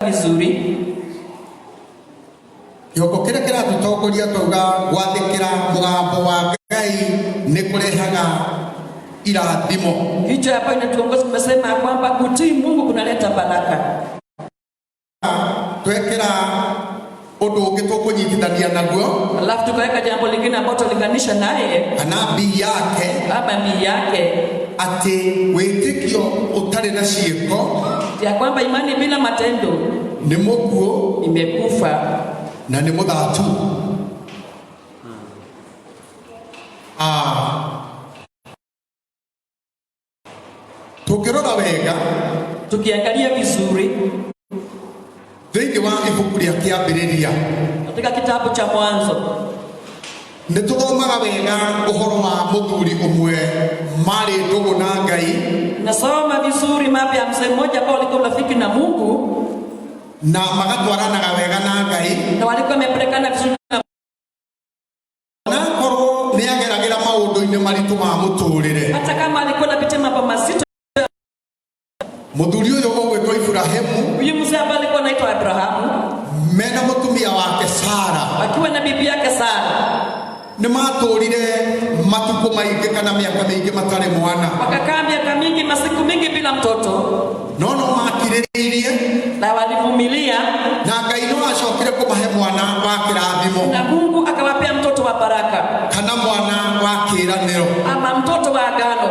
vizuri. Yoko kira tutokoria toga wathikira mugambo wa Ngai nikurehaga irathimo. Hicho hapa inatuongoza tumesema kwamba kutii Mungu kunaleta baraka. Twekera odo ungi tukunyitithania naguo, alafu tukaweka jambo lingine ambalo tulinganisha naye kana bii yake, ama bii yake, ati witikio utari na ciiko, ya kwamba imani bila matendo ni muguo, imekufa na ni muthatu. Tukirora wega, tukiangalia vizuri thĩinĩ wa ibuku rĩa kĩambĩrĩria, katika kitabu cha Mwanzo, nĩ tũthomaga wega ũhoro wa mũthuri ũmwe marĩ ndũgũ na Ngai. Nasoma vizuri mambo ya mzee mmoja ambao alikuwa rafiki na Mungu na magatwaranaga wega na Ngai, na walikuwa wamepelekana vizuri na korwo nĩ ageragĩra maũndũ-inĩ maritũ ma mũtũrĩre, hata kama alikuwa anapitia mambo mazito. Mũthuri ũyũ ũgwĩtwo Ibrahimu, huyu mzee ambaye alikuwa anaitwa Abrahamu, mena mũtumia wake Sara, akiwa na bibi yake Sara, nĩ matũrire matukũ maingĩ kana mĩaka mĩingĩ matarĩ mwana, wakakaa miaka mingi, masiku mingi bila mtoto, no makirĩrĩirie na walivumilia, na Ngai no acokire kũmahe mwana wa kĩrathimo, na Mungu akawapea mtoto wa baraka kana mwana wa kĩĩranĩro, ama mtoto wa agano,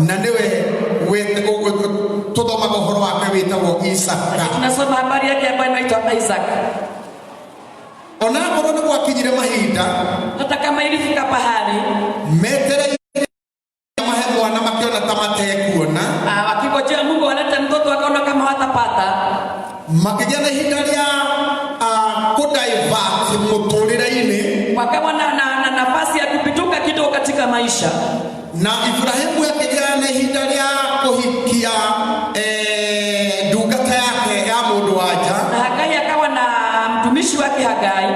na nĩwe tũthomaga ũhoro wake wĩtagwo Isaka. Tunasoma habari yake ambayo inaitwa Isaac. Ona korwo nĩ gwakinyire mahinda, hata kama ilifika pahali metereire mahe mwana makiona ta matekuona, wakingojea Mungu alete mtoto, wakaona kama watapata, makĩgĩa na ihinda rĩa kũdivert mũtũrĩre-inĩ, wakawa na nafasi ya kupituka kidogo katika maisha, na Ibrahimu akĩgĩa na ihinda rĩa kũhikia ndungata yake ya mũndũ wanja, na Hagai akawa na mtumishi wake Hagai,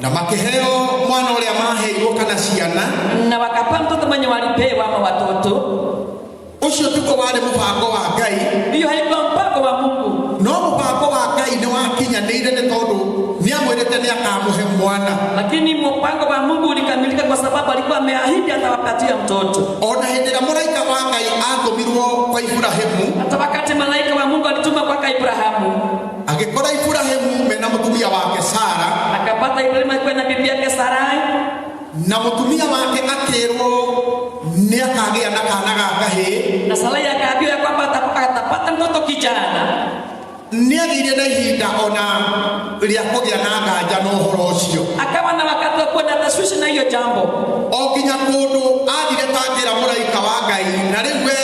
na makĩheo mwana ũrĩa maheirwo kana ciana, na wakapewa mtoto mwenye walipewa ama watoto. Ũcio tiguo warĩ mũbango wa Ngai, hiyo haikuwa mpango wa Mungu, no mũbango wa Ngai nĩ wakinyanĩire nĩ tondũ nĩamwĩrĩte nĩakamũhe mwana, lakini mpango wa Mungu ulikamilika kwa sababu alikuwa ameahidi atawapatia mtoto. Ona hĩndĩ ĩrĩa mũraika wa Ngai atũmirwo kwa Ibrahimu, hata wakati malaika wa Mungu alituma kwa Ibrahimu, agĩkora Ibrahimu mena mũtumia wake Sara, akapata Ibrahimu akiwa na bibi yake Sarai, na mũtumia wake akĩrwo nĩakagĩa na kana ga kahĩĩ, na Sarai akaambiwa kwamba atapata mtoto kijana. Nĩagĩire na ihinda ona rĩa kũgĩa na nganja na ũhoro ũcio, akawa na wakati wa kuwa na tashwishi na hiyo jambo, o nginya kũndũ athire ta njĩra mũraika wa Ngai, na rĩu we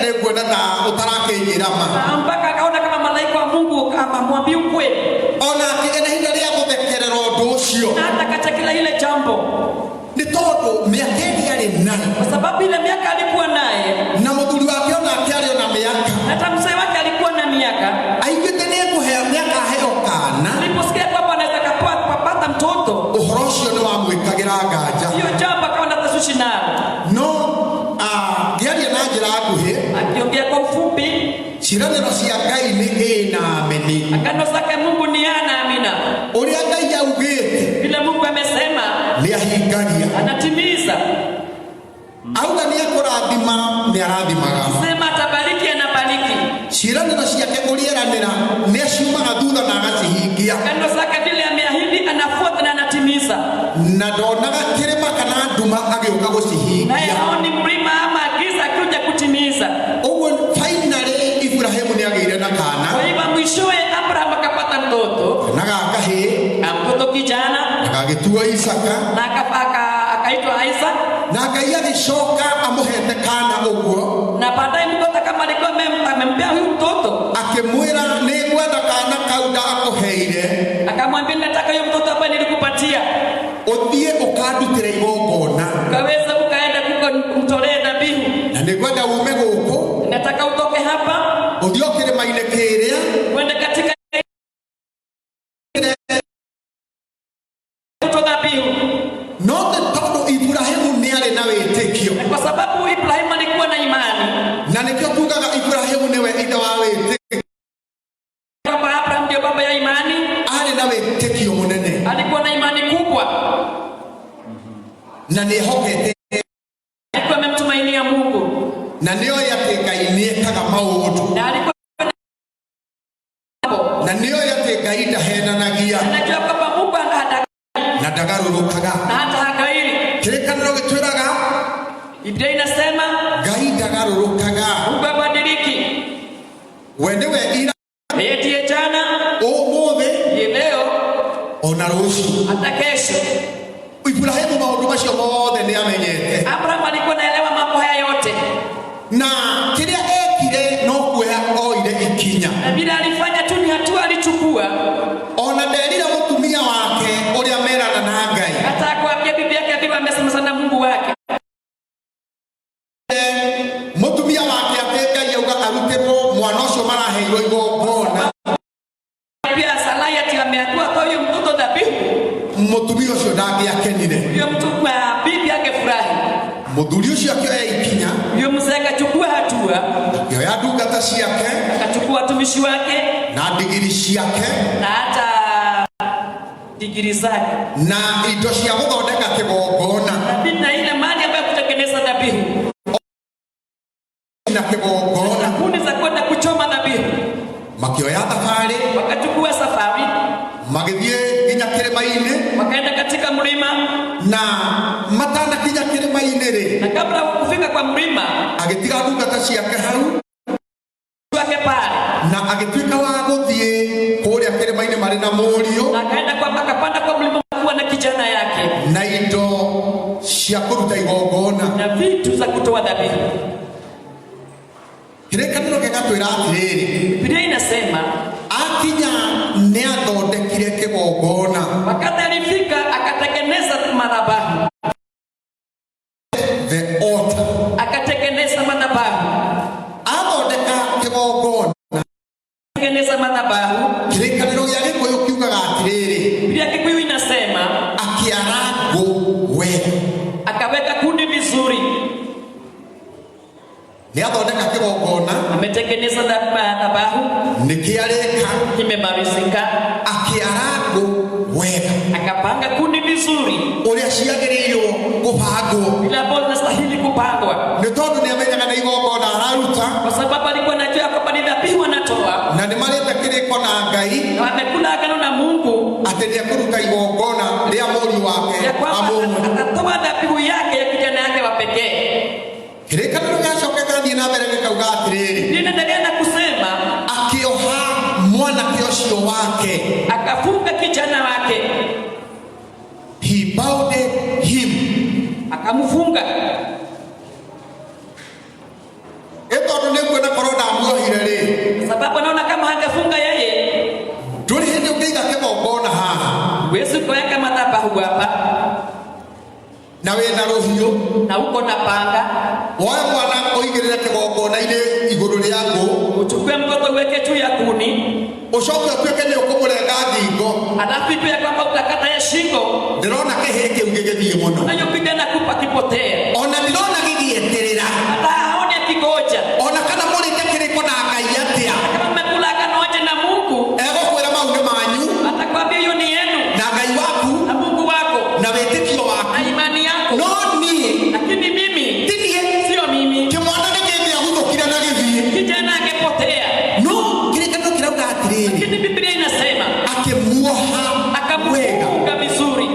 nĩkuona ta ũtarakĩnjĩra ma, mpaka akaona kama malaika wa Mungu amwambia ukweli, ona akĩgĩa na ihinda rĩa gũthekerera ũndũ ũcio, na atakachakila ile jambo, nĩ tondũ mĩaka ĩrĩa arĩ nayo, kwa sababu ile miaka alikuwa naye, na mũthuri wake ona akĩarĩ na mĩaka, hata mzee wake alikuwa na miaka, aigĩte nĩekũheo mĩaka aheo kana, aliposikia kwamba anaweza kupata mtoto, ũhoro ũcio nĩ wamwĩkagĩra nganja, hiyo jambo akawa na tashwishi nayo. No ngĩaria na njĩra nguhĩ, akiongea kwa ufupi, ciĩranĩro cia Ngai nĩ ĩĩ na ameni, agano zake Mungu ni ana amina. ũrĩa Ngai augĩte, vile Mungu amesema nĩahingagia, anatimiza. auga nĩekũrathima nĩarathimaga, sema atabariki anabariki, ciĩranĩro ciake ũrĩeranĩra nĩaciumaga thutha na agacihingia, agano zake vile ameahidi anafuata na anatimiza, na ndonaga kĩrĩma kana nduma agĩũka gũcihingia, naye haoni mlima ama giza akikuja kutimiza. ũguo finally Ibrahimu nĩagĩire na kana, kwa hivyo mwishowe Abraham akapata mtoto na gakahĩ, na mtoto kijana, na gagĩtuo Isaka, na akaitwa Isaac, na Ngai agĩcoka amũhete kana ũguo, na baadaye Mungu kama alikuwa amempea huyu mtoto, akĩmwĩra nĩngwenda kana kau ndakũheire, akamwambia nataka huyo mtoto ambaye nilikupatia ũthiĩ ũkandutĩre igongona, ukaweza ukaenda kumtolea dhabihu, na nĩngwenda ume gũkũ, nataka utoke hapa ũthiĩ kĩrĩma-inĩ kĩrĩa, uende katika dhabihu. No tondũ Ibrahimu nĩarĩ na wĩtĩkio, kwa sababu Ibrahimu alikuwa na imani, na nĩkĩo tugaga Ibrahimu nĩwe ithe wa wĩtĩkio, kwamba Abraham ndio baba ya wĩtĩkio mũnene. Alikuwa na imani kubwa. Na nĩehokete. Alikuwa amemtumainia Mungu. Na nĩoĩ atĩ Ngai nĩekaga maũndũ. Na alikuwa na nĩoĩ atĩ Ngai ndahenanagia. Anajua kwamba Mungu anahada na ndagarũrũkaga. Na hata hagairi. Kĩrĩkanĩro gĩtwĩraga Biblia inasema Ngai ndagarũrũkaga. Mungu habadiliki. We nĩwe ira. Yeye ndiye jana, ũmũthĩ, leo, ona rũciũ. hata kesho. Ibrahimu maũndũ macio mothe nĩamenyete. Abraham alikuwa anaelewa mambo haya yote. Na kĩrĩa ekire no kuoya oire ikinya. Na bila alifanya tu ni hatua alichukua. Ona nderira mũtumia wake ũrĩa merana na Ngai. Hata akwambia bibi yake alikuwa amesema sana Mungu wake. Mũtumia wake atĩ Ngai auga arutĩrwo mwana ũcio maraheirwo igongona. Pia Sarai ati ameambiwa huyo mtoto dhabihu. Mũtumia ũcio ndangĩakenire. Huyo mtu bibi yake furahi. Mũthuri ũcio akĩoya ikinya. Huyo mzee akachukua hatua. Akĩoya ndungata ciake. Akachukua watumishi wake. Na ndigiri ciake. Na hata digiri zake. Na indo cia gũthondeka kĩgongona. Na ile mali ambayo kutengeneza dhabihu. Na kĩgongona. Kuni za kwenda kuchoma dhabihu. Makĩoya thabarĩ. Wakachukua safari. Magĩthiĩ nginya kĩrĩma-inĩ. Wakaenda katika mlima. Na matanakinya kĩrĩma-inĩ rĩ. Na kabla kufika kwa mlima. Agĩtiga ndungata ciake hau. Wake pale. Na agĩtuĩka wa gũthiĩ kũrĩa kĩrĩma-inĩ marĩ na mũriũ. Na akaenda akapanda kwa mlima kuwa na kijana yake. Na indo cia kũruta igongona. Na vitu za kutoa dhabihu. Kĩrĩkanĩro gĩgatwĩra atĩrĩrĩ. Biblia inasema akinya nĩathondekire kĩgongona. Wakati alifika akatengeneza madhabahu. The altar. Akatengeneza madhabahu. Athondeka kĩgongona. Akatengeneza madhabahu. Kĩrĩkanĩro gĩa Gĩkũyũ kiugaga atĩrĩrĩ. Biblia Kikuyu inasema akĩara ngũ wega. Akaweka kundi vizuri. Nĩathondeka kĩgongona. Ametengeneza madhabahu. Nĩkĩarĩka. Kimemalizika. Akĩara ngũ wega. Akapanga kundi vizuri. Ũrĩa ciagĩrĩirwo kũbangwo. Bila bora nastahili kupangwa. Nĩ tondũ nĩamenyaga nĩ igongona araruta. Kwa sababu alikuwa anajua kwamba ni dhabihu anatoa. Na nĩmarĩte kĩrĩko na Ngai. Na wamekula agano na Mungu. Atĩ nĩekũruta igongona rĩa mũriũ wake. Atatoa dhabihu yake ya kijana yake wa pekee. Kĩrĩkanĩro gĩacoka gĩgathiĩ na mbere gĩkauga atĩrĩrĩ. Ninaendelea na kusema akĩoha mwanake ũcio wake. Akafunga kijana wake. He bounded him. Akamfunga. Tondũ nĩkuona korwo ndamuohire rĩ. Sababu anaona kama hangefunga yeye. Ndũrĩ hĩndĩ ũngĩiga kĩgongona haha. Huwezi kuweka madhabahu hapa. Na wĩna rũhiũ. Na uko na panga. Woe mwana ũigĩrĩre kĩgongona-inĩ igũrũ rĩa ngũ. Uchukue mtoto uweke juu ya kuni. Ũcoke ũtuĩke nĩ ũkũmũrenga ngingo. Alafu pia kwamba utakata ya shingo. Ndĩrona kĩhĩ kĩu gĩgĩthiĩ mũno. Unayopiga na kupa kipotea. Ona ndĩrona gĩgĩeterera. Hata haone kigoja. Ona kana mũrĩte kĩrĩko na Ngai atĩa. Kama mmekula agano na Mungu. Egũkwĩra mau nĩ manyu. Atakwambia hiyo ni yenu. Na Ngai waku. Na Mungu wako. Na wĩtĩkio waku. Na imani yako. No niĩ. Lakini mimi. Sio mimi. Kĩmwana nĩgĩthĩahũthũkire na gĩthiĩ. Kijana angepotea. No, kĩrĩkanĩro kĩrauga atĩrĩrĩ. Lakini Biblia inasema akĩmuoha akamfunga vizuri.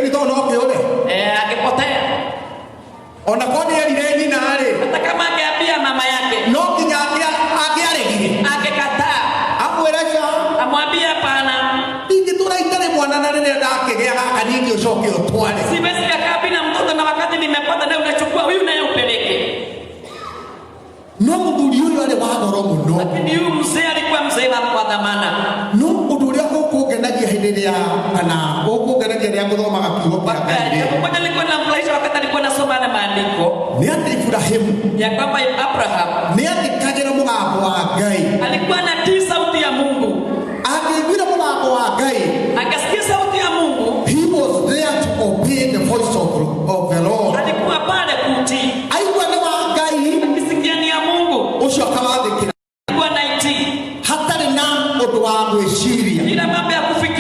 Ni tondũ no kĩũre. Angepotea. Ona korwo nĩerire nyina rĩ. Hata kama angeambia mama yake. No nginya angĩaregire. Angekataa. Amwĩre ca. Amwambie hapana. Ingĩtũra itarĩ mwana na rĩrĩa ndakĩgĩa gaka ningĩ ũcoke ũtware. Siwezi kukaa bila mtoto na wakati nimepata na unachukua huyu naye upeleke. No mũthuri ũyũ arĩ wa goro mũno. Lakini huyu mzee alikuwa mzee wa dhamana. No ũndũ ũrĩa ũkũngenagia hĩndĩ ĩrĩa kana ũkũngenagia rĩrĩa ngũthomaga kiugo kĩa Ngai. Wakati nilikuwa namfurahisha wakati nilikuwa nasoma na maandiko. Nĩ atĩ Ibrahimu. Ya kwamba Abraham. Nĩ athikagĩra mũgambo wa Ngai. Alikuwa anatii sauti ya Mungu. Akĩiguire mũgambo wa Ngai. Akasikia sauti ya Mungu. He was there to obey the voice of the Lord. Alikuwa pale kutii. Aigua nĩ wa Ngai. Akisikia ni ya Mungu. Ũcio akawathĩkĩra. Alikuwa anaitii. Hatarĩ na ũndũ wa gwĩciria. Bila mambo ya kufikiria.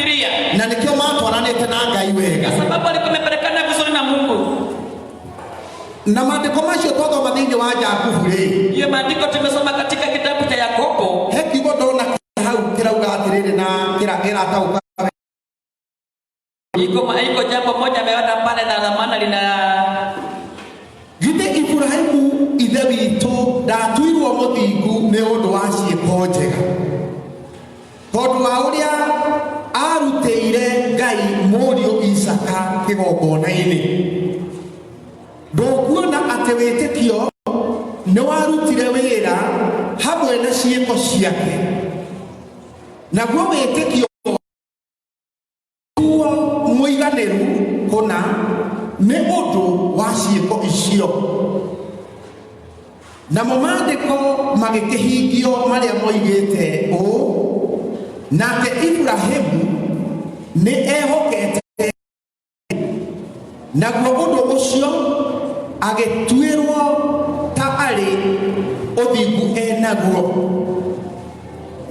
matwaranĩte na Ngai wega. Kwa sababu alikuwa amepelekana vizuri na Mungu. Na maandĩko macio twathoma thĩinĩ wa Jakubu rĩ. Hiyo maandiko tumesoma katika kitabu cha Yakobo. He kiugo ndona hau kĩrauga atĩrĩrĩ na kĩrataũka. Iko jambo moja ameona pale na dhamana lina githĩ Ibrahimu ithe witũ ndatuirwo mũthingu nĩ ũndũ wa ciĩko njega, tondũ wa ũrĩa arutĩire Ngai mũriũ Isaka kĩgongona-inĩ. Ndũkuona atĩ wĩtĩkio nĩ warutire wĩra hamwe na ciĩko ciake, naguo wĩtĩkio mũiganĩru kũna nĩ ũndũ wa ciĩko icio. Namo maandĩko magĩkĩhingio marĩa moigĩte ũũ, nake Ibrahimu nĩ ehokete, naguo ũndũ ũcio agĩtuĩrwo ta arĩ ũthingu enaguo,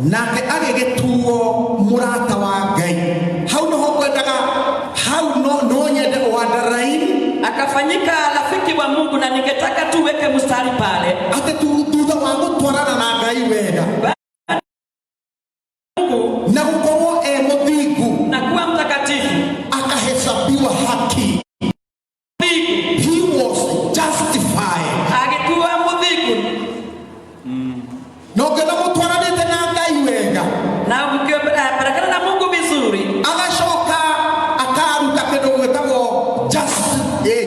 nake agĩgĩtuo mũrata wa Ngai. Hau noho kwendaga, hau no nyende underline, akafanyika rafiki wa Mungu, na ningetaka tuweke mstari pale ate thutha wa gũtwarana na Ngai wega na gũkorwo mũthingu na kuwa mtakatifu, akahesabiwa haki. He was justified. agĩtuo mũthingu. No ngena mũtwaranĩte na Ngai wega, na mkipelekana na Mungu vizuri, agacoka akaruta kĩndũ gwĩtagwo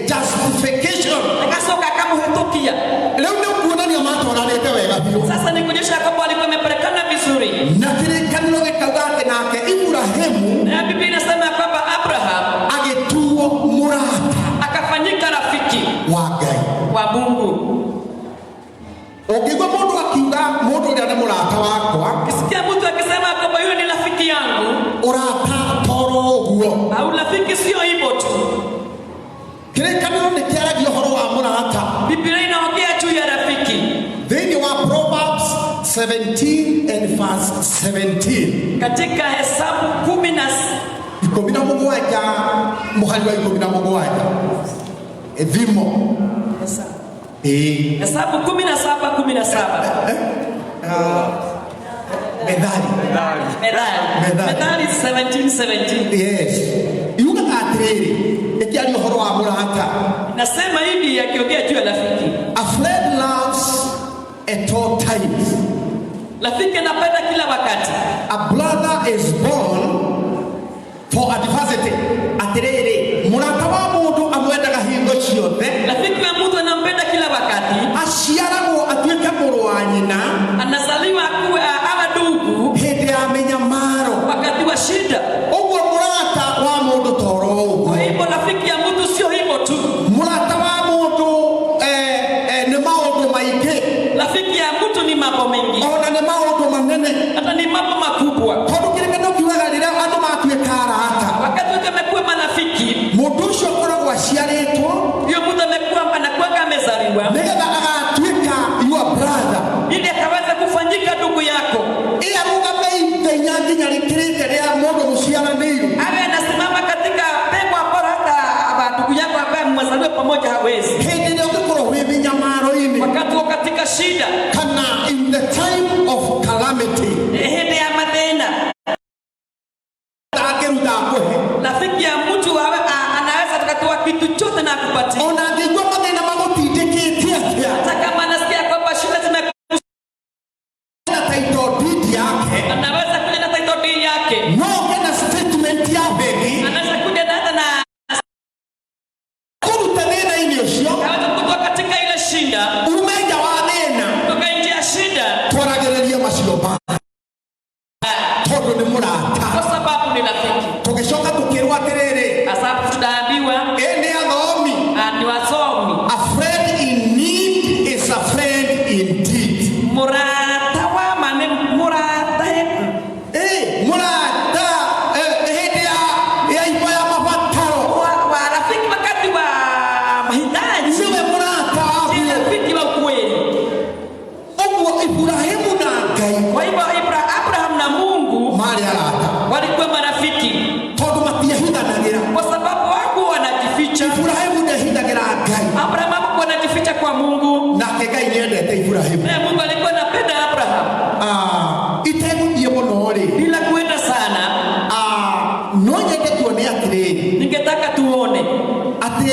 justification, akasoka akamhĩtũkia. Rĩu nĩ kuonania matwaranĩte wega biũ. Sasa ni kuonyesha kwamba alikuwa amepelekana vizuri, na kĩrĩkanĩro gĩkauga atĩ nake Ibrahimu, na Biblia inasema kwamba Abraham agĩtuo mũrata akafanyika rafiki wa Ngai wa Mungu. Ũngĩigua mũndũ akiuga mũndũ ũrĩa nĩ mũrata wakwa, Kisikia mtu akisema kwamba yule ni rafiki yangu, ũrata toro ũguo, au rafiki sio hivyo tu. kĩrĩkanĩro nĩ kĩaragia ũhoro wa mũrata. Biblia inaongea juu ya rafiki. Thĩinĩ wa Proverbs 17 and verse 17, Katika Hesabu 17 mũhari wa 17 thimo Hesabu 17:17. Methali 17:17. Yes. Yuga atĩrĩrĩ, ĩkĩaria ũhoro wa mũrata. Nasema hivi akiongea juu ya rafiki. A friend loves at all times. Rafiki anapenda kila wakati. A brother is born for adversity. Atĩrĩrĩ, mũrata wa mũndũ amwendaga hingo ciothe. Rafiki wa mtu anampenda kila wakati. Aciaragwo atuĩke mũrũ wa nyina, anazaliwa kuwa ama ndugu hĩndĩ ya mĩnyamaro, wakati wa shida. Ũguo mũrata wa mũndũ toro ũguo. Kwa hivyo rafiki ya mtu sio hivyo tu. Mũrata wa mũndũ nĩ maũndũ maingĩ. Rafiki ya mtu ni mambo mengi. Ona nĩ maũndũ manene. Hata ni mambo makubwa. Tondũ kĩrĩkanĩro kiugaga rĩrĩa andũ matuĩka arata, wakati wote amekuwa marafiki, mũndũ ũcio akoragwo aciarĩtwo, huyo mtu anakuwa amezaliwa, nĩgetha agatuĩka your brother, ili akaweza kufanyika ndugu yako. arũgame ithenya nginya rĩkĩrĩte rĩa mũndũ mũciaranĩirwo. Awe anasimama katika pepo ambalo hata ndugu yako ambaye mmezaliwa pamoja hawezi. Hĩndĩ ĩrĩa ũngĩkorwo wĩ mĩnyamaro-inĩ, wakati uko katika shida, kana in the time of calamity, hĩndĩ ya mathĩna, akĩruta akũhe. rafiki ya mtu anaweza tukatoa kitu chote na kupatia. Ona angĩigua mathĩna magũtindĩkĩte atĩa, hata kama anasikia kwamba shida zimekuja, title deed yake, anaweza kuja na title deed yake, no kana statement ya bengi, anaweza kuja na hata na kũruta thĩna-inĩ ũcio, anaweza kutoka katika ile shida, umenja wa thĩna, kutoka nje ya shida, twaragĩrĩria macio ma tondũ nĩ mũrata. kwa sababu ni rafiki. Tũgĩcoka tũkĩrwo atĩrĩrĩ, Asabu tunaambiwa nĩ athomi, ni wasomi, a friend in need is a friend indeed. murata wa mane murata mũrata hĩndĩ ya ibo ya mabataro, wa rafiki wakati wa mahitaji, niwe mũrata waku. ni rafiki wa kweli. Ũguo Ibrahimu na Ngai, Kwa hivyo Abraham na Mungu marĩ arata, walikuwa marafiki, tondũ matiahithanagĩra. Ibrahimu. naye Mungu alikuwa anapenda Abraham. Itego yemonore Bila kuenda sana, no nyeke tuone atiriri ningetaka tuone ati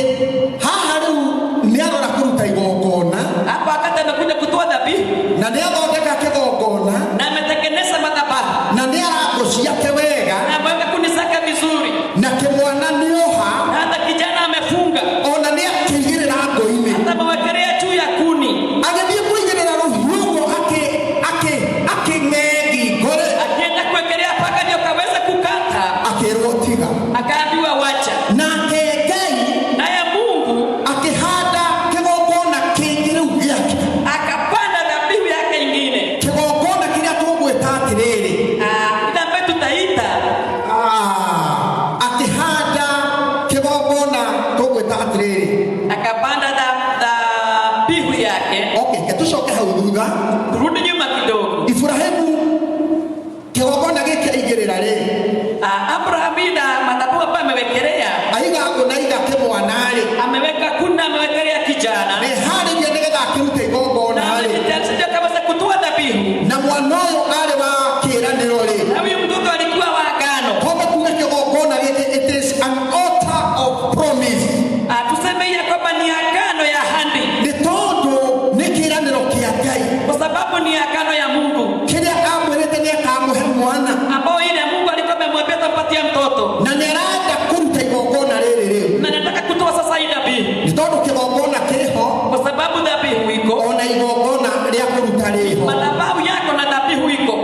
haha riu ni arora kuruta igongona hapa wakati amekuja kutoa dhabihu na ni athondeka kigongona na ametengeneza madhabahu na ni aragocia wega na ameweka kunisaka vizuri na kimwana nioha na hata kijana amefunga ona ni akigirira ngoini hata mawekelea juu ya kuni agithie kuigirira ruhugo aking'egi ngore akienda kuwekelea paka ndio kaweza kukata akirwo tiga akaambiwa wacha nake Ngai naye Mungu akihanda kigongona kingi riu giake akapanda dhabihu yake ingine kigongona kiria tugwita atiriri ile ambayo tutaita akihanda kigongona tugwita atiriri akapanda dhabihu yake. okay ketucoke hau thutha Turudi nyuma kidogo. Ibrahimu kigongona giki aigirira ri Abraham na madhabahu ambayo amewekelea aiga kunaiga kimwana ri ameweka kuna amewekelea kijana ni hariria nigetha akirute igongona na ri amejitayarisha kabisa kutoa dhabihu na mwana uyu ari wa kiraniro ri na huyu mtoto alikuwa wa agano. kobe kuga kigongona giki it is an altar of promise Tuseme ya kwamba ni agano ya ahadi ni tondu ni kiraniro kia Ngai kwa sababu ni agano ya Mungu kiria amwirite ni akamuhe mwana ambao ile Mungu alikuwa amemwambia atampatia mtoto na nirenda kuruta igongona riri riu na nataka kutoa sasa hii dhabihu ni tondu kigongona kiriho kwa sababu dhabihu iko ona igongona ria kuruta riho madhabahu yako na dhabihu iko.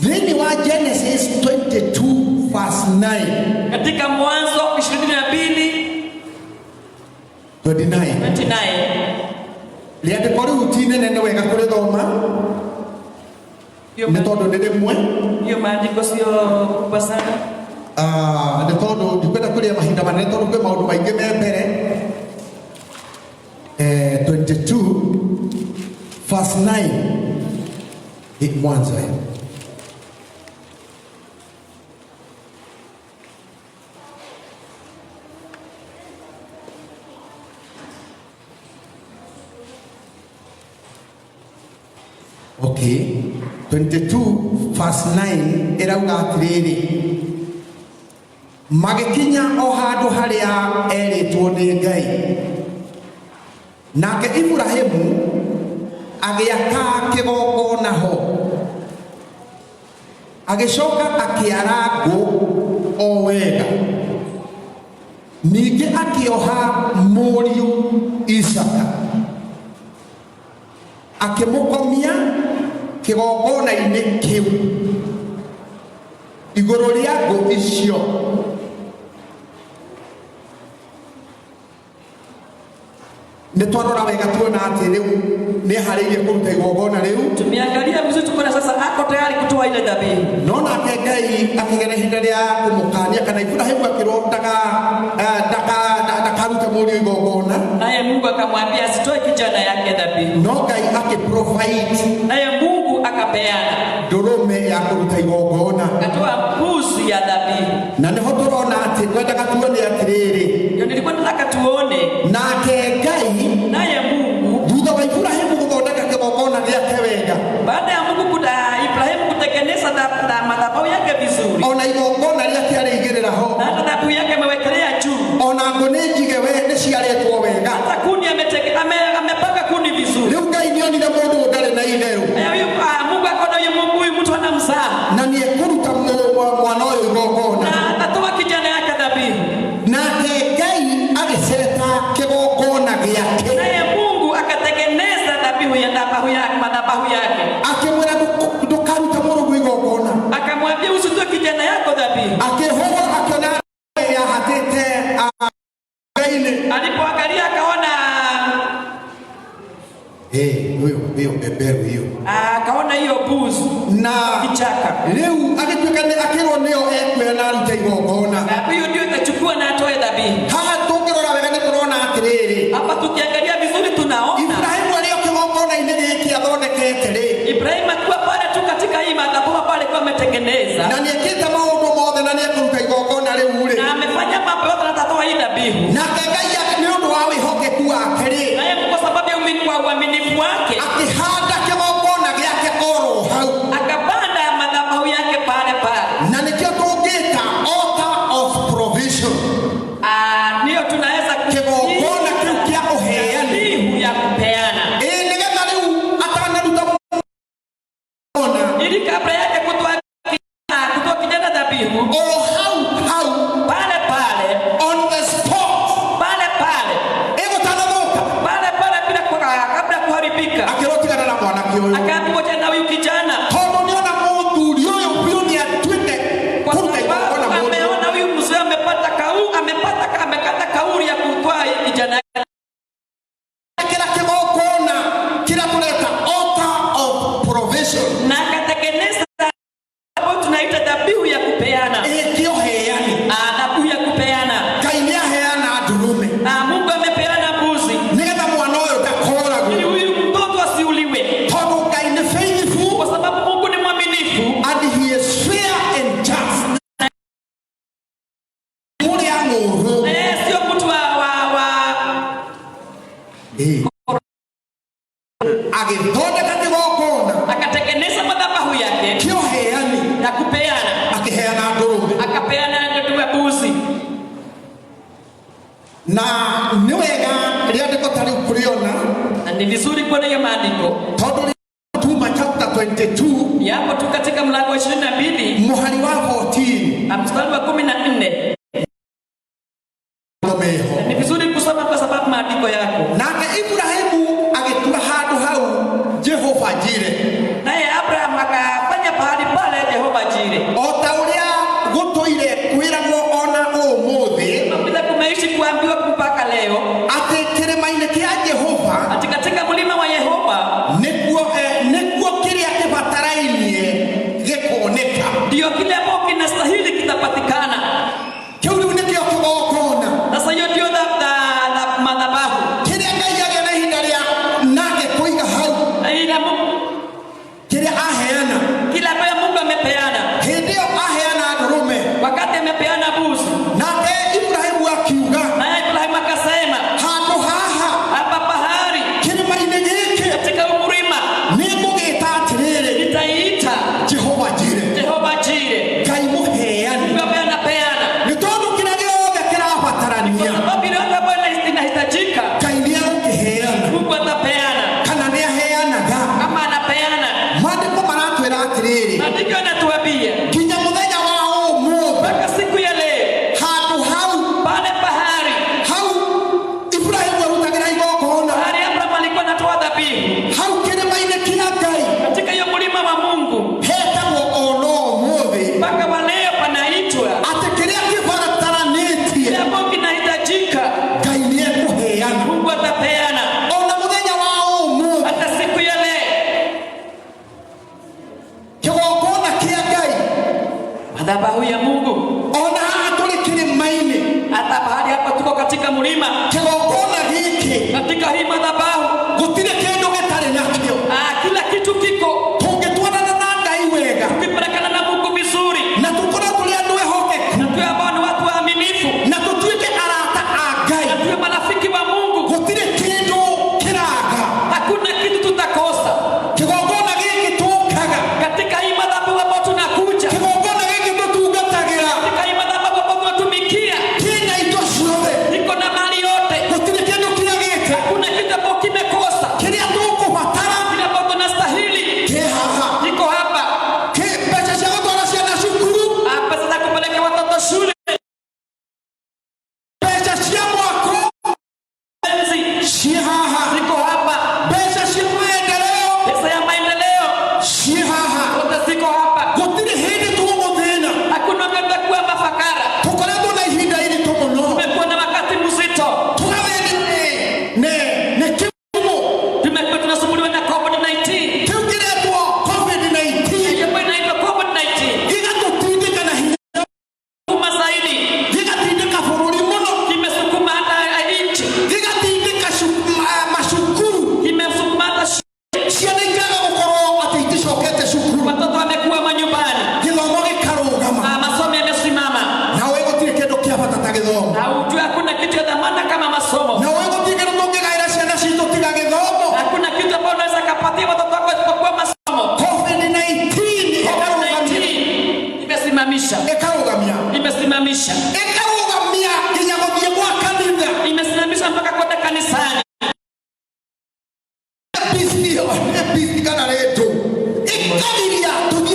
Thini wa Genesis 22 verse 9 Katika Mwanzo 29 liandiko riu ti nene wega kurithoma ni tondu ni rimwe hiyo maandiko sio kubwa sana. ni tondu ndikwenda kuria mahinda manene tondu kwi maundu maingi me mbere 22 verse 9 mwanzo okay 22 verse 9 irauga atiriri magikinya o handu haria eritwo ni Ngai nake Ibrahimu agiaka kigongona ho agicoka akiara ngũ o wega ningĩ akĩoha mũriũ Isaka akĩmũkomia kigongona-inĩ kĩu igũrũ rĩa ngũ icio nĩ twarora wega tuona atĩ rĩu nĩ harĩirie kũruta igongona rĩu Tumeangalia vizuri tukaona sasa ako tayari kutoa ile dhabihu. no nake Ngai akĩgera ihinda rĩa kũmũkania kana Ibrahimu akĩrwo ndakarute mũriũ igongona Naye Mungu akamwambia asitoe kijana yake dhabihu. no Ngai akĩprovide Naye Mungu akapeana. ndũrũme ya kũruta igongona Akatoa mbuzi ya dhabihu. na nĩho tũrona atĩ kwendaga tuone atĩrĩrĩ Ndio nilikuwa nataka tuone nake Ngai naye Mungu thutha wa Ibrahimu gũthondeka kĩgongona gĩake wega baada ya Mungu Ibrahimu kutengeneza madhabahu yake vizuri. ona igongona rĩake arĩigĩrĩra ho Na hata dhabihu yake amewekelea juu. ona ngũ nĩ njige nĩ ciarĩtwo wega Hata kuni amepanga kuni vizuri. rĩu Ngai nĩonire mũndũ ndarĩ na itherũ Mungu akaona huyu mtu hana mzaha. na nĩekũruta mwana ũyũ igongona Na atatoa kijana yake dhabihu. nake Ngai agĩceta kĩgongona gĩake Naye Mungu akatengeneza madhabahu yake. akĩmwĩra ndũkaruta mũrũguo igongona Akamwambia usitoe kijana yako dhabihu. akĩhũgũra akĩona yahatĩte Ngai-inĩ Alipoangalia akaona hiyo beberu hiyo akaona hiyo buzi na kichaka. rĩu agĩtuĩka nĩ akĩrwo nĩyo ekuoya na arute igongona Na hiyo ndio itachukua na atoe dhabihu. haha tũngĩrora wega nĩ tũrona atĩrĩrĩ Hapa tukiangalia vizuri tunaona Ibrahimu arĩ o kĩgongona-inĩ gĩkĩ athondekete rĩ Ibrahimu akiwa pale tu katika hii madhabahu pale kwa ametengeneza na nĩekĩte maũndũ mothe na nĩekũruta igongona rĩu rĩ na amefanya mambo yote na atatoa hii dhabihu. nake Ngai nĩ ũndũ wa wĩhokeku wake ili kabla yake kutoa kijana dhabihu, or how pale pale on the spot, pale pale bila kabla kuharibika, akirotigana na mwanake huyo, akaambiwa tena huyu kijana, tondo niona mundu uliyo mbio ni atwite kuruka ibona mundu, ameona huyu mzee amekata kauli ya kutoa kijana kila kibokona kila kuleta altar of provision, na akatengeneza hapo tunaita dhabihu ya kupeana. kio heyani Dhabihu ya kupeana. kainia heyana durume, Mungu amepeana mbuzi nenda mwana huyo takora ili huyu mtoto asiuliwe, tondo kaine faithful, kwa sababu Mungu ni mwaminifu and he is fair and just. Muri amuru sio mtu wa agithondeka kigokona, akatengeneza madhabahu yake kio heyani na kupeana, akiheana ndurume, akapeana ndume mbuzi. na ni wega ria ndiko tari kuriona Na ni vizuri kuona hiyo maandiko tondu Tumba chapter 22 yapo tu katika mlango wa 22 muhari wa 14 mstari wa 14. meho Ni vizuri kusoma kwa sababu maandiko yako. nake Ibrahimu agitura handu hau Jehova Jire, Naye Abraham akafanya pahali pale Jehova Jire. o ta uria gutoire kwiragwo ona umuthi Bila kumeishi kuambiwa mpaka leo ati kirima-ini kia Jehova ati katika mlima wa Yehova nikuo kiria kibatarainie gikoneka, ndio kile ambacho kinastahili kitapatikana. kiu riu nikio kigokona. Sasa hiyo ndio madhabahu Kiria Ngai agia na ihinda ria nake kuiga hau na ile kiria aheana, kila ambayo Mungu amepeana. hindi iyo aheana ndurume, Wakati amepeana mbuzi, nake Ibrahimu akiuga naye Ibrahim akasema handu haha hapa pahali kirima-ini giki katika umurima ningugita atiriri nitaiita Jehova Jire, Jehova Jire. Ngai muheani, Mungu ambaye anapeana, ni tondu kiria giothe kirabatarania sababu ile ambayo inahitajika Ngai niagukiheana, Mungu atapeana. kana niaheanaga. Kama anapeana, Maandiko maratwira atiriri maandiko yanatuambia nginya muthenya wa umuthi mpaka siku ya leo handu hau pale pahali Ibrahimu arutagira igokona, pahali Abraham alikuwa anatoa dhabihu hau kirima-ini kia Ngai katika hiyo mlima wa Mungu, hetagwo ono umuthi mpaka wa leo panaitwa ati kiria kibataranitie kile ambacho kinahitajika Ngai niekuheana. Mungu atapeana. Ona muthenya wa umuthi Hata siku ya leo kigokona kia Ngai, madhabahu ya Mungu, ona haha turi kirima-ini, hata pahali hapa tuko katika mlima, kigokona giki katika hii madhabahu gutire kindu gitari nakio. kila kitu kiko. Tungitwarana na Ngai wega Tukipelekana na Mungu vizuri na tukorwo turi andu ehokeku na tuwe ambao ni watu waaminifu na tutuike arata a Ngai, na tuwe marafiki wa Mungu, gutire kindu kiraga. hakuna kitu tutakosa Kigokona giki tukaga, katika hii madhabahu ambayo tunakuja, kigokona giki tutungatagira katika hii madhabahu ambayo tunatumikia, kina indo ciothe, niko na mali yote, gutire kindu kia gika hakuna kitu ambacho kimekosa. kiria tukubatara Kile ambacho tunastahili ki haha, niko hapa. ki mbeca cia gutwara ciana cukuru, Pesa za kupeleka watoto shule, mbeca cia mwako penzi ci haha, niko hapa, mbeca cia maendeleo pesa ya maendeleo ci haha. zote ziko hapa. Gutire hindi tuguthina, Hakuna mtu kuwa mafakara. tukoretwo na ihinda iritu muno, Tumekuwa na wakati mzito, ne kiumo tumekuwa tunasumbuliwa na COVID-19, kiu kiretwo COVID-19 ambayo inaitwa COVID-19, gigatutindika na hinya, kuma zaidi, gigatindika bururi muno, kimesukuma hata nchi, gigatindika macukuru, kimesukuma hata ciana ikaga gukorwo ati iticokete cukuru, watoto wamekuwa manyumbani, githomo gikarugama. masomo yamesimama, Nawe gutire kindu kia bata ta githomo, na ujue hakuna kitu ya dhamana kama masomo. nawe gutire kindu tungigaira ciana citu tiga githomo. Hakuna kitu ambacho unaweza kupatia watoto wako isipokuwa masomo. COVID-19 COVID-19 imesimamisha ikarugamia nginya guthie gwa kanitha, imesimamisha mpaka kwenda kanisani. business kana retu ikagiria tuthie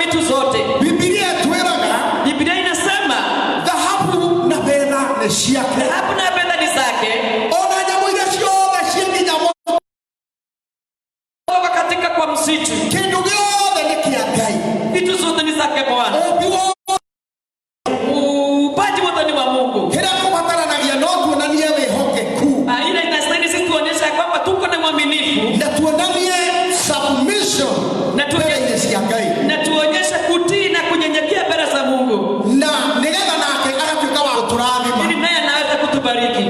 vitu zote. Biblia tweraga Biblia inasema dhahabu na fedha ni ciake. dhahabu na fedha ni zake. Ona nyamũ iria ciothe ciĩnginyamo Katika kwa msitu, kĩndũ gĩothe nĩ kĩa Ngai. vitu zote ni zake Bwana. Upaji wote ni wa Mungu. Kĩrĩa kũbataranagia no tuonanie wĩhokeku Ile inastahili sisi tuonyesha kwamba tuko na uaminifu na tuonanie submission mbele-inĩ cia Ngai, na tuonyeshe kutii na kunyenyekea mbele za Mungu, na nĩgetha nake agatuĩka wa gũtũrathima. ili naye anaweza kutubariki.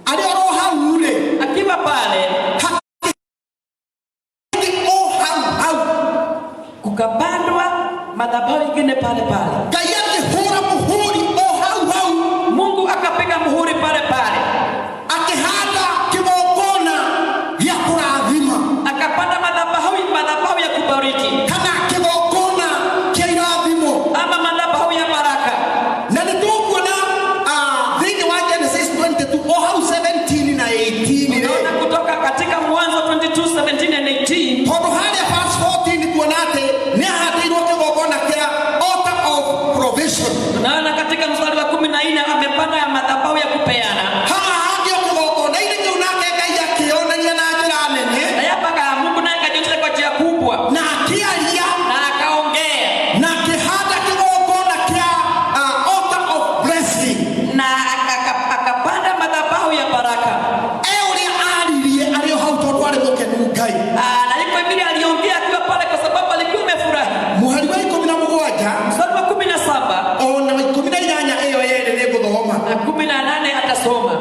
Arĩ oro hau-rĩ, Akiwa pale kukapandwa madhabahu ingine pale pale. Ngai akĩhũra mũhũri o hau Mungu akapiga muhuri pale pale, akĩhanda kĩgongona gĩa kũrathima, akapanda madhabahu ya kubariki kana kĩgongona kĩa irathimo. ama madhabahu ya baraka. Na nĩtũkuona thĩinĩ wa Genesis 22 o hau 17 na 18 Unaona kutoka katika Mwanzo 22:17 and 18, tondũ harĩa verse 14 tuona atĩ nĩ ahandĩirwo kĩgongona kĩa altar of provision. unaona katika mstari wa 14 amepanda ya madhabahu ya kupeana. Haha hangĩo kĩgongona-inĩ kĩu nake Ngai akĩonania na njĩra nene Na yapaka Mungu naye akajionyesha kwa njia kubwa na akĩaria na akaongea na akĩhanda kĩgongona kĩa altar of blessing. na akapanda madhabahu ya baraka. Ũrĩa aririe arĩ o hau tondũ arĩ mũkenu Ngai. Na iko vile aliongea akiwa pale kwa sababu alikuwa amefurahi. Mũhari wa 17 Mstari wa 17 ona wa 18 ĩyo yerĩ nĩ ngũthoma. na 18 atasoma.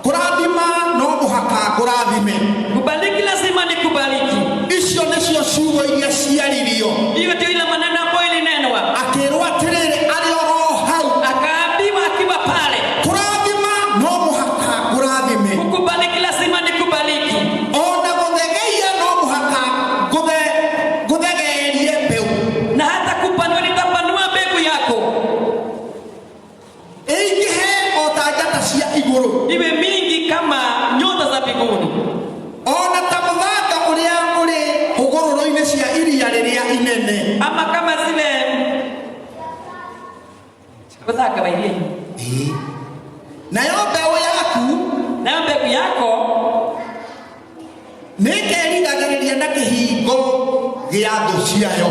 Kũrathima no mũhaka kũrathime. Kubariki lazima nikubariki. Icio nĩcio ciugo iria ciaririo. Hiyo ndio ile maneno ambayo ilinenwa. Akĩrwo atĩrĩrĩ arĩ oro hau, Akaambiwa akiwa pale, kũrathima no mũhaka kũrathime. kukubariki lazima nikubariki. Ona gũthegeia no mũhaka gũthegeerie mbeũ. Na hata kupanua nitapanua mbegu yako. Ĩingĩhe o ta njata cia igũrũ. Iwe mingi kama nyota za mbinguni. Ona ta mũthanga ũrĩa ũrĩ hũgũrũrũ-inĩ cia iria rĩrĩa inene. Ama kama zile kuthaka wairie. Nayo mbeũ yaku Na mbegu yako nĩĩkeriragĩrĩria na kĩhingo gĩa thũ ciayo.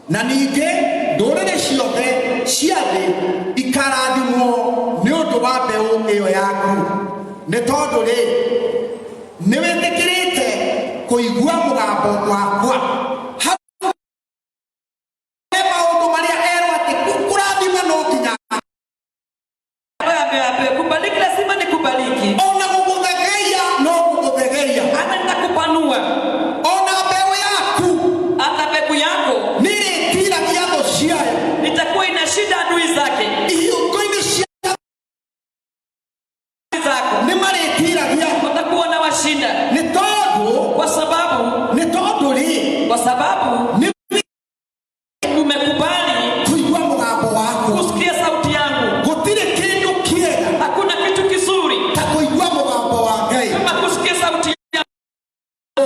Na ningĩ ndũrĩrĩ ciothe cia thĩ ikarathimwo nĩ ũndũ wa mbeũ ĩyo yaku, nĩ tondũ-rĩ nĩwĩtĩkĩrĩte kũigua mũgambo wakwa. He maũndũ marĩa erwo atĩ kũrathima no nginya, kubariki lazima nikubariki. ona gũgũthegeia no gũgũthegeia. Hata nitakupanua. Ona mbeũ yaku Hata mbegu yako nĩrĩtiragia thũ ciayo itakuwa inashinda adui zake. ihingo-inĩ cia Zako nĩ marĩtiragia, watakuwa na washinda nĩ tondũ kwa sababu nĩ umekubali kũigua mũgambo wakwa. kusikia sauti yangu. Gũtirĩ kĩndũ kĩega Hakuna kitu kizuri ta kũigua mũgambo wa Ngai, kama kusikia sauti yangu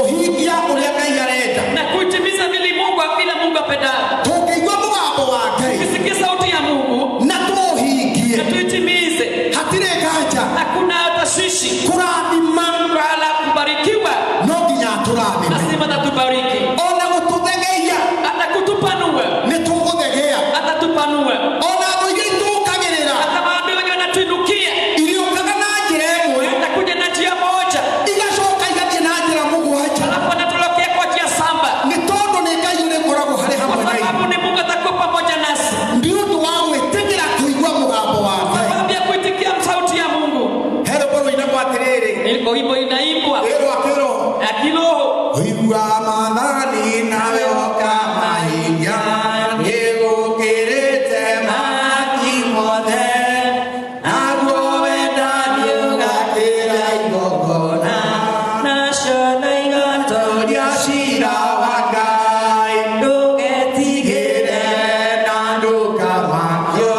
ũhingia ũrĩa Ngai arenda. na kuitimiza vile Mungu apendavyo. Tũngĩigua mũgambo wa Ngai Ukisikia sauti ya Mungu na tũũhingie, na tuitimize, hatirĩ nganja. hakuna tashwishi. Kũrathima Wala kubarikiwa no nginya tũrathime. lazima tatubariki. Ona gũtũthegeia Hata kutupanua nĩ tũgũthegea. atatupanua. Ona andũ iria itũũkagĩrĩra Hata maadui wenye wanatuinukia irĩũkaga na njĩra ĩmwe atakuja na njia moja, igacoka igathiĩ na njĩra mũgwanja, alafu anatulokea kwa njia samba, nĩ tondũ nĩ Ngai ũrĩkoragwo harĩ kwa hamwe na sababu ithuĩ. ni Mungu atakuwa pamoja nasi. Nĩ ũndũ wa gwĩtĩkĩra kũigua mũgambo wa Ngai. Sababu ya kuitikia sauti ya Mungu. He rwĩmbo rũinagwo atĩrĩrĩ, Iko hivyo inaimbwa wĩrwo akĩrwo ya kiroho. ũigua maathani nawe oka mahinya nĩgũkĩrĩte mahaki mothe, naguo wendani ũgakĩra igongona ũrĩa cira wa Ngai. Ndũgetigĩre na ndũkamakio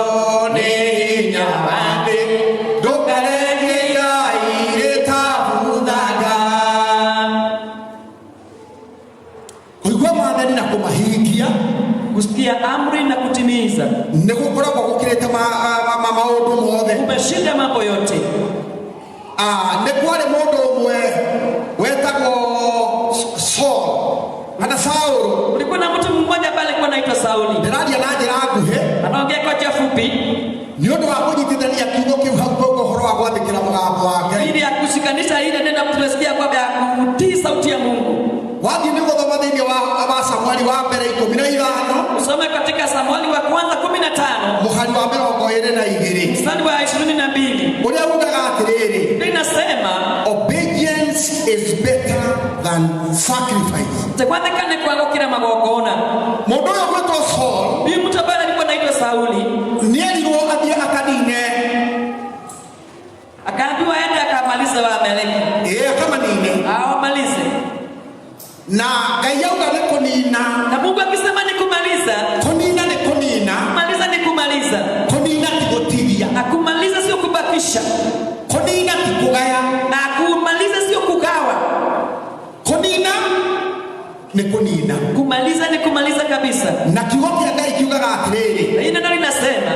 nĩ hinya wa thĩ, ndũkarerie Ngai rĩtabuthaga. kusikia amri na kutimiza. Nigukoragwo gukirite maundu mothe. Umeshinda mambo yote. Nĩ kwarĩ mũndũ ũmwe wetagwo Saul, kana Saul. Kulikuwa na mtu mmoja pale alikuwa anaitwa Sauli. Ndĩraria na njĩra nguhĩ. Anaongea kwa njia fupi. Nĩ ũndũ wa kũnyitithania kiugo kĩu hau koguo ũhoro wa gwathĩkĩra mũgambo wake. Ili ya kushikanisha ile neno tunasikia kwamba kutii sauti ya Mungu. Wathiĩ nĩ gũthoma thĩinĩ wa Samueli wa mbere 15. Usome katika Samueli wa kwanza 15. Mũhari wa 22. Mstari wa 22. Ũrĩa ugaga atĩrĩrĩ. Inasema obedience is better than sacrifice. Tekwathekane kwa gukira magongona. Mũndũ ũyũ gwĩtwo Saul. Huyu mtu ambaye alikuwa anaitwa Sauli. Nĩerirwo athiĩ akanine. Akaambiwa aende akamalize Waamaleki. Akamanine. Awamalize. Na Ngai auga nĩ kũnina. Na Mungu akisema ni kumaliza. Kũnina nĩ kũnina. Kumaliza ni kumaliza. Kũnina ti gũtiria. Na kumaliza sio kubakisha. Kũnina ti kũgaya. Na kumaliza sio kugawa. Kũnina ni kunina. Kumaliza ni kumaliza kabisa. Na kiugo kĩa Ngai kiugaga atĩrĩrĩ. Hii neno linasema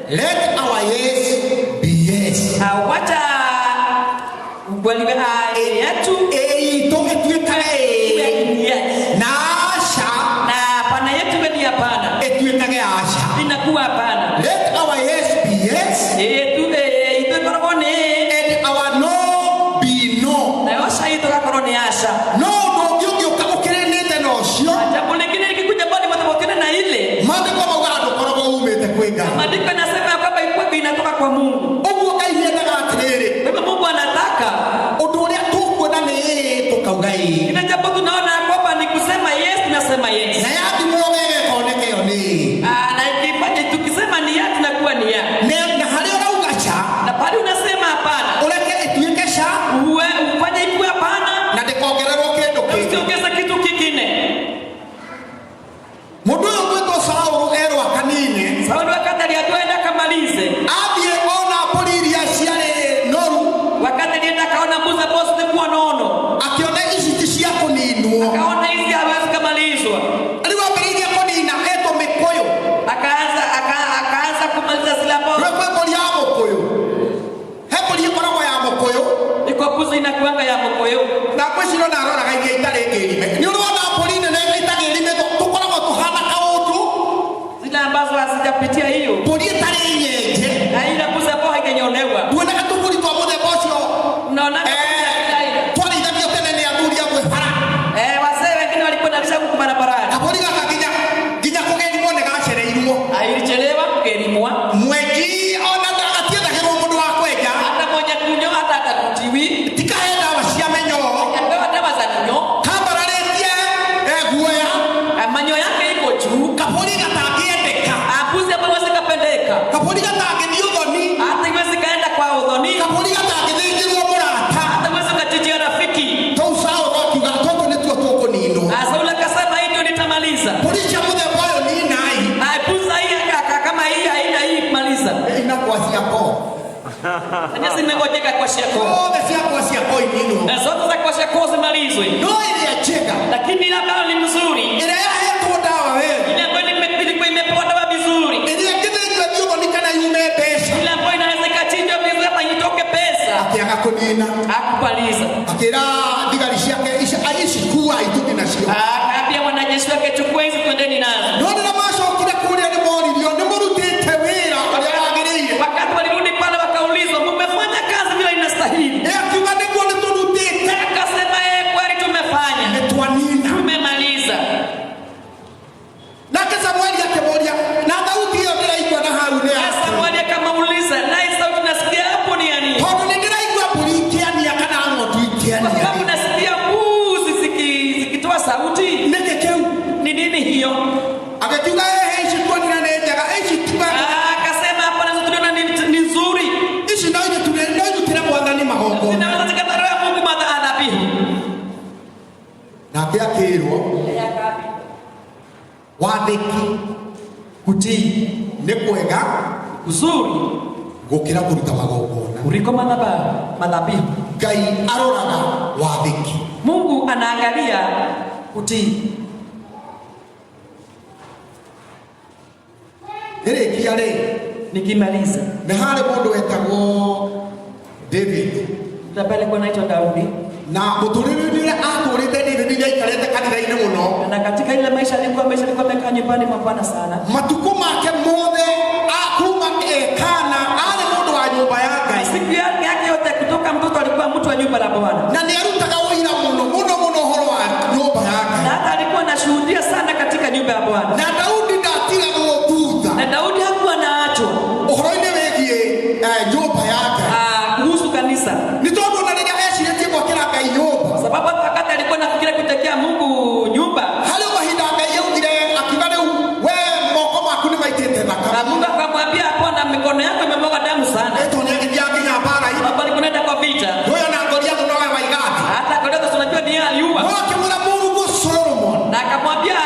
let our yes be yes. Wacha waliwe yetu itũ ĩtuĩkage yes. Na aca na hapana yetu ni hapana. ĩtuĩkage aca. Inakuwa hapana. Let our yes be yes. Itukorwo ni and our no be no. Na yosha itukorwo ni aca. No ndũngĩũka ũkĩrĩnĩte na ũcio. Jambo lingine likikuja bali matokeo na ile. Maandĩko mauga ndũkoragwo umĩte kwĩ Ngai. Maandiko yanasema kwamba ikuwa inatoka kwa Mungu. Ũguo Ngai nĩendaga atĩrĩrĩ. Kwa Mungu anataka ũndũ ũrĩa tũkuona nĩ tũkauga ĩ. Ina jambo tunaona kwamba ni kusema yes tunasema yes. Na yathimwo wege koneke yo nĩ. Na ikifanya tukisema ni ya tunakuwa ni ya. Na harĩa ũrauga cha. Na pale unasema hapana. Ũreke ĩtuĩke cha. Ufanye ikuwe hapana. Na ndĩkongererwo kĩndũ kĩngĩ. Usiongeze kitu kingine. Mũndũ ũyũ gwĩtwo Saũlũ erwo akanine. Saũlũ wakati aliambiwa enda kamalize. Athiĩ ona mbũri iria ciarĩ noru. Wakati alienda kaona mbuzi ambazo zilikuwa nono. Akiona ici ti cia kũninwo. Akaona hizi hawezi kumalizwa. Rĩu ambĩrĩirie kũnina etwo mĩkũyũ. Akaanza kumaliza zile ambazo. Rĩu kwĩ mbũri ya mũkũyũ. He mbũri ĩkoragwo ya mũkũyũ. Iko mbuzi inakuanga ya mũkũyũ. Na ngwĩciria na aroraga iria itarĩ kĩrime. Nĩ ũrona mbũri nene itagĩrime tũkoragwo tũhana kaũndũ. Zile ambazo hazijapitia hiyo. Mbũri itarĩ nyenje. Na ile mbuzi ambayo haijanyolewa. Tuonaga tũbũri twa mũthemba ũcio. Unaona? Twarithagio tene nĩ athuri amwe bara. Wazee wengine walikuwa nalisha huko barabarani. Kabũri gaka nginya kũgerimwo nĩ gacereirwo. Ilichelewa kugerimwa. Mwengi ona ndagatiethagĩrwo mũndũ wa kwenja. Hata mwenye kunyo hata atakutiwi. Tikahe ndawa cia mĩnyoo. Akapewa dawa za kunyo. Kambararĩtie guoya. Manyo yake iko juu. Kabũri gatangĩendeka. Mbuzi ambayo haiwezi kapendeka. Kabũri gatangĩthiĩ ũthoni. Hata haiwezi kaenda kwa udhoni. Kabũri gatangĩthĩnjĩrwo mũrata. Hata haiwezi kachinjia rafiki. Tũu Saũlũ akiuga tũtũ nĩtuo tũkũninwo. Saũlũ akasema hii ndio nitamaliza. Mbũri cia mũthemba ũyũ ninai. Mbuzi hii kama hii haina hii kumaliza. Inakwa ciako. Sasa zimegojeka kwa shako. Zote ciakwa ciako ininwo. Na zote za kwa shako zimalizwe. No ĩrĩa njega. Lakini ile ambayo ni mzuri. Ĩrĩa yahetwo ndawa wewe. Ile ambayo imepewa dawa vizuri. Ĩrĩa ngĩthĩnjwo thiũthoni kana yume mbeca. Ile ambayo inaweza kachinjwa vizuri hata itoke pesa. Akĩaga kũnina. Hakupaliza. Akĩra thigari ciake ici kuua itũthi nacio. Akaambia wanajeshi wake chukua hizi twendeni nazo. No rĩrĩa macokire kũrĩa nĩ moririo nĩ mũrutĩte wĩra ũrĩa wagĩrĩire. Wakati walirudi pale wakaulizwa mmefanya kazi vile inastahili. Akiuga nĩguo nĩ tũrutĩte. Akasema kweli tumefanya. Nĩ twanina. Tumemaliza. Nake Samueli akĩmũria na thauti ĩyo ndĩraigua na hau nĩ ya Samueli akamuuliza na hii sauti nasikia hapo ni ya nini? tondũ nĩ ndĩraigua mbũri ikĩania kana ng'ondu Kwa sababu ikĩania. nasikia mbuzi zikitoa sauti. Nĩkĩ kĩu? Ni nini hiyo? Agĩkiuga ici tuonire nĩ njega ici tiga. Akasema hapana tunaona ni nzuri. Ici no irutĩre Mwathani magongona. Zinaweza zikatolewa Mungu madhabihu. Nake akĩrwo wathĩki Kutii nĩ kwega uzuri gũkĩra kũruta magongona. kuliko madhabihu. Ngai aroraga wathĩki. Mungu anaangalia kutii. kũrĩkĩrĩria rĩ, nikimaliza, nĩ harĩ mũndũ wetagwo David. Pale kwa naitwa Daudi, na mũtũrĩre-inĩ ũrĩa atũrĩte David nĩ aikarĩte kanitha-inĩ mũno, na katika ile maisha alikuwa amekaa nyumbani mwa Bwana sana. Matukũ make mothe akuma ekana arĩ mũndũ wa nyũmba ya Ngai. Siku yake yote kutoka mtoto alikuwa mtu wa nyumba la Bwana, na nĩ arutaga ũira mũno ũhoro wa nyũmba ya Ngai, na hata alikuwa anashuhudia sana katika nyumba ya Bwana. Na Daudi ndatigagwo thutha, na Daudi hakuwa anaachwa ũhoro-inĩ wĩgiĩ nyũmba ya Ngai, kuhusu kanisa. Nĩ tondũ na rĩrĩa ecirĩtie gwakĩra Ngai nyũmba, sababu wakati alikuwa anafikiria kutekea Mungu nyumba, harĩ mahinda Ngai yaugire akiuga rĩu we moko maku nĩ maitĩte thakame, na Mungu akamwambia hapana, mikono yako imemwaga damu sana. Eto nĩ agĩthiĩ nginya mbara-inĩ, sababu alikuwa anaenda kwa vita. Huyo na Goliath no we waigati, hata Goliath tunajua ni yeye aliua. No akĩmwĩra mũrugu Solomon, na akamwambia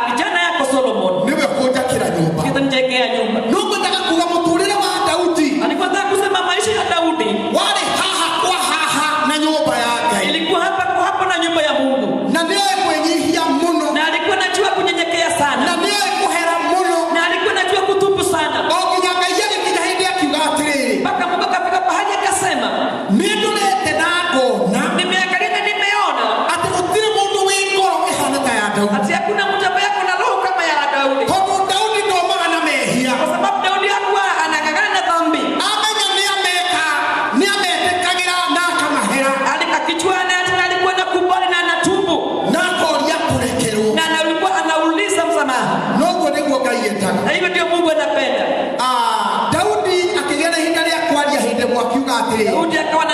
kijana yako Solomon, niwe kũnjakĩra nyũmba. Kitanijengea nyumba. No ngwendaga kuga mũtũrĩre wa Daudi, alikuwa anataka kusema maisha ya Daudi warĩ haha kwa haha na nyũmba ya Ngai, ilikuwa hapa kwa hapa na nyumba ya Mungu, na nĩoĩ kwĩnyihia mũno, na alikuwa anajua kunyenyekea sana, na nĩoĩ kũhera mũno, na alikuwa anajua kutubu sana. O nginya Ngai agĩkinya hĩndĩ akiuga atĩrĩrĩ, mpaka Mungu akafika pahali akasema, nĩndũrĩte na ngona, nimeangalia na nimeona atĩ gũtirĩ mũndũ wĩ ngoro ĩhana ta ya Daudi, ati hakuna mtu ambaye ako na roho kama ya Daudi, tondũ Daudi ndomaga na mehia, kwa sababu Daudi hakuwa anang'ang'ana na dhambi. Amenya nĩametĩkagĩra na akamahera, akijua alikuwa nakubali na anatubu, na akoria kũrekerwo, na alikuwa anauliza msamaha. Noguo nĩguo Ngai endaga, na hivyo ndio Mungu anapenda. Daudi akĩgĩa na ihinda rĩa kwaria hĩndĩ ĩmwe akiuga atĩrĩrĩ, Daudi akawa